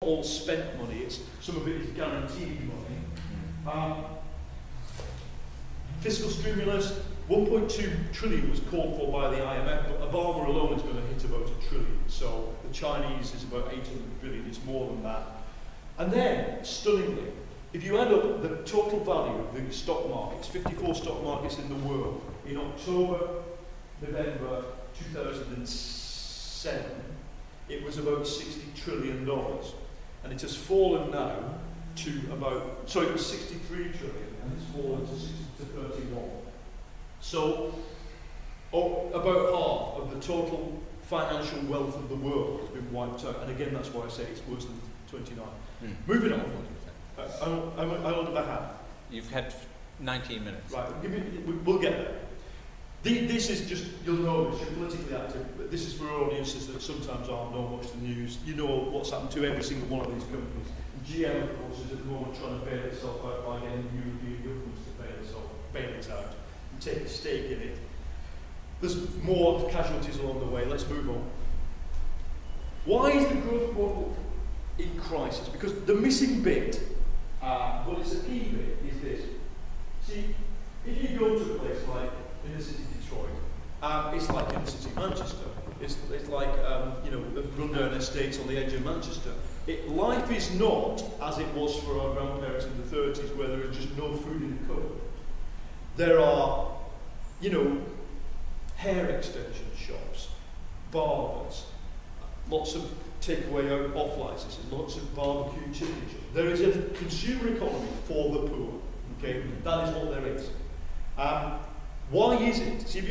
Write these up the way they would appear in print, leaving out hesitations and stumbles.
all spent money. Some of it is guaranteed money. Fiscal stimulus, 1.2 trillion was called for by the IMF, but Obama alone is going to hit about $1 trillion. So the Chinese is about 800 billion, it's more than that. And then, stunningly, if you add up the total value of the stock markets, 54 stock markets in the world, in October, November 2007, it was about $60 trillion. And it has fallen now to about, sorry, it was 63 trillion, and it's fallen to 31. So, about half of the total financial wealth of the world has been wiped out. And again, that's why I say it's worse than 29. Moving on. I don't have. You've had 19 minutes. Right, we'll get there. This is just, you'll know this, you're politically active, but this is for audiences that sometimes aren't know much the news. You know what's happened to every single one of these companies. GM, of course, is at the moment trying to bail itself out by getting the European governments to bail it out and take a stake in it. There's more casualties along the way. Let's move on. Why is the growth model in crisis? Because the missing bit, but it's a key bit, is this. See, if you go to a place like inner city Detroit, it's like inner city Manchester. It's like rundown estates on the edge of Manchester. Life is not as it was for our grandparents in the 30s, where there is just no food in the cupboard. There are, hair extension shops, barbers, lots of takeaway out off licenses, lots of barbecue chicken shops. There is a consumer economy for the poor. Okay, that is what there is. Why is it? See,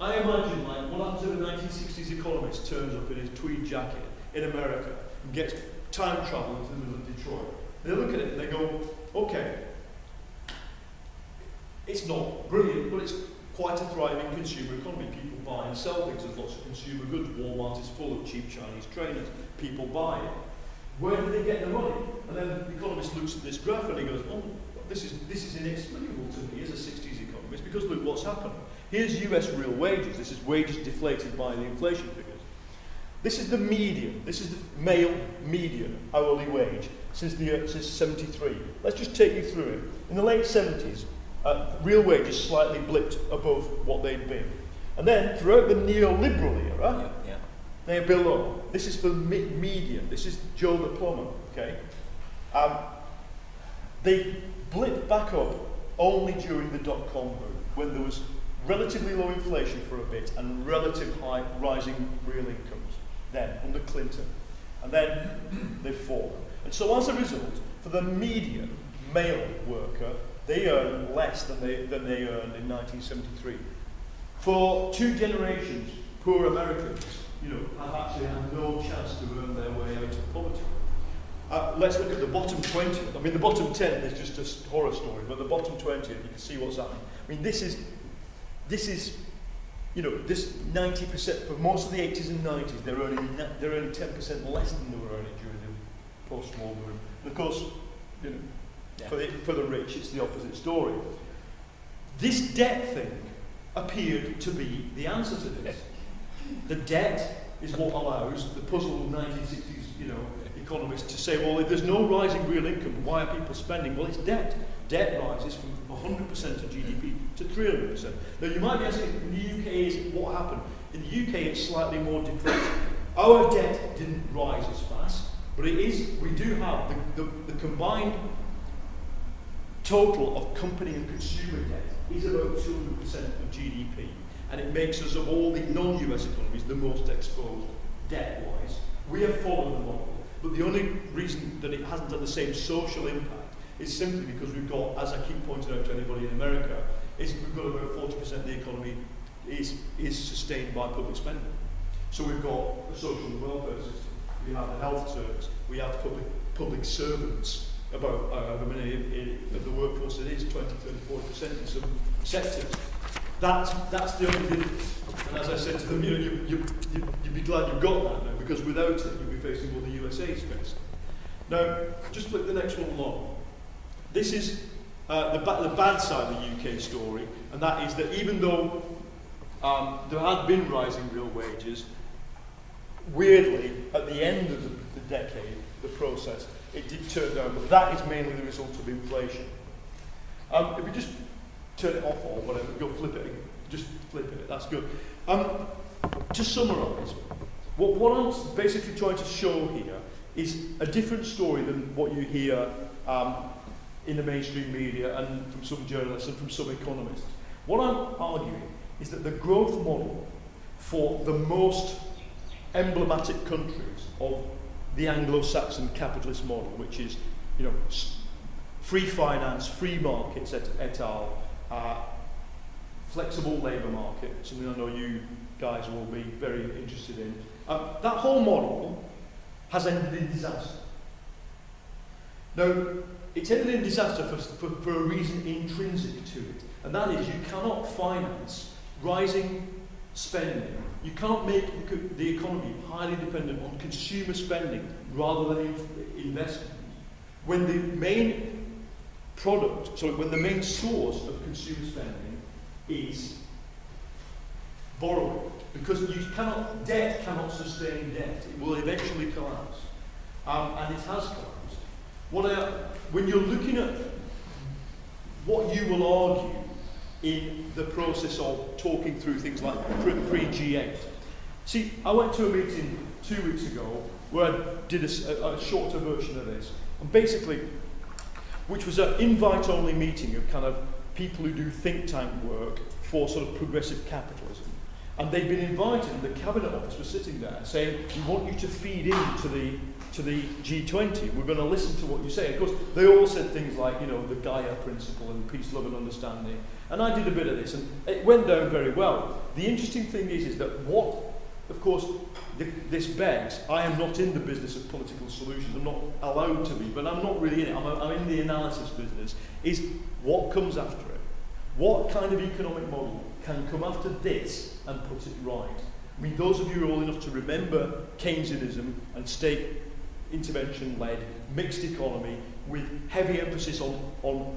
I imagine like what happens if a 1960s economist turns up in his tweed jacket in America and gets time travel into the middle of Detroit. They look at it and they go, okay, it's not brilliant, but it's quite a thriving consumer economy. People buy and sell things. There's lots of consumer goods. Walmart is full of cheap Chinese trainers. People buy it. Where do they get the money? And then the economist looks at this graph and he goes, oh, this is inexplicable to me as a 60s economist, because look what's happened. Here's US real wages. This is wages deflated by the inflation figures. This is the median. This is the male median hourly wage since 73. Let's just take you through it. In the late 70s, real wages slightly blipped above what they'd been. And then, throughout the neoliberal era, they're below. This is for median. This is Joe the plumber, okay? They blipped back up only during the dot-com boom, when there was relatively low inflation for a bit and relative high rising real incomes, then, under Clinton. And then they've fallen. And so as a result, for the median male worker, they earn less than they earned in 1973. For 2 generations, poor Americans, have actually had no chance to earn their way out of poverty. Let's look at the bottom 20. I mean, the bottom 10 is just a horror story, but the bottom 20, you can see what's happening. I mean, this is, this 90%, for most of the 80s and 90s, they're earning 10% less than they were earning during the post-war boom. And of course, for the rich, it's the opposite story. This debt thing appeared to be the answer to this. The debt is what allows the puzzled 1960s, economists to say, well, if there's no rising real income, why are people spending? Well, it's debt. Debt rises from 100% of GDP to 300%. Now, you might be asking, in the UK, what happened? In the UK, it's slightly more depressed. Our debt didn't rise as fast, but we do have the combined total of company and consumer debt is about 200% of GDP. And it makes us, of all the non-US economies, the most exposed debt-wise. We have followed the model, but the only reason that it hasn't done the same social impact is simply because we've got, as I keep pointing out to anybody in America, is we've got about 40% of the economy is sustained by public spending. So we've got a social welfare system, we have the health service, we have public servants. About how many of the workforce it is, 20, 30, 40% in some sectors. That's the only difference. And as I said to them, you'd be glad you've got that now, because without it, you'd be facing what the USA is facing. Now, just flip the next one along. This is the bad side of the UK story, and that is that even though there had been rising real wages, weirdly, at the end of the decade, the process, it did turn down, but that is mainly the result of inflation. If we just turn it off or whatever, go flip it, just flip it, that's good. To summarise, what I'm basically trying to show here is a different story than what you hear in the mainstream media and from some journalists and from some economists. What I'm arguing is that the growth model for the most emblematic countries of the Anglo-Saxon capitalist model, which is, you know, free finance, free markets et al., flexible labour market, something I know you guys will be very interested in. That whole model has ended in disaster. Now, it's ended in disaster for a reason intrinsic to it, and that is you cannot finance rising spending. You can't make the economy highly dependent on consumer spending rather than investment when the main when the main source of consumer spending is borrowing. Because debt cannot sustain debt. It will eventually collapse. And it has collapsed. When you're looking at what you will argue in the process of talking through things like pre-G8. See, I went to a meeting 2 weeks ago where I did a shorter version of this. And basically, which was an invite-only meeting of kind of people who do think tank work for sort of progressive capitalism. And they'd been invited, and the Cabinet Office was sitting there saying, we want you to feed into the G20. We're going to listen to what you say. Of course, they all said things like, you know, the Gaia principle and peace, love and understanding. And I did a bit of this, and it went down very well. The interesting thing is that of course, this begs, I am not in the business of political solutions. I'm not allowed to be, but I'm not really in it. I'm in the analysis business, is what comes after it. What kind of economic model can come after this and put it right? I mean, those of you who are old enough to remember Keynesianism and state intervention-led mixed economy with heavy emphasis on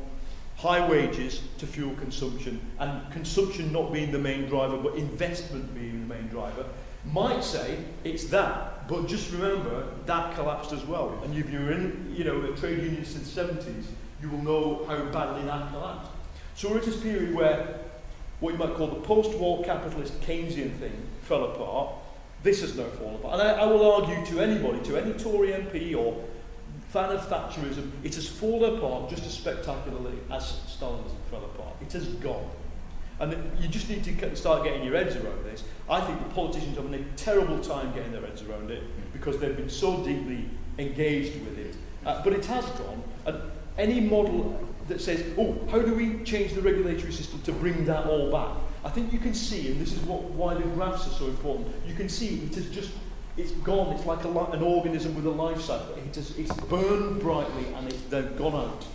high wages to fuel consumption, and consumption not being the main driver, but investment being the main driver, might say it's that, but just remember that collapsed as well. And if you're in, you know, a trade union since the 70s, you will know how badly that collapsed. So we're at this period where what you might call the post-war capitalist Keynesian thing fell apart. This has now fallen apart. And I will argue to anybody, to any Tory MP or fan of Thatcherism, it has fallen apart just as spectacularly as Stalinism fell apart. It has gone. And you just need to start getting your heads around this. I think the politicians are having a terrible time getting their heads around it because they've been so deeply engaged with it. But it has gone. And any model that says, oh, how do we change the regulatory system to bring that all back? I think you can see, and this is why the graphs are so important, you can see it has just, it's gone. It's like an organism with a life cycle. It's burned brightly and it's then gone out.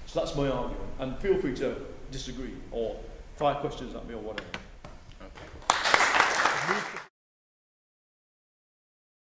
So that's my argument. And feel free to disagree or fire questions at me or whatever. Okay.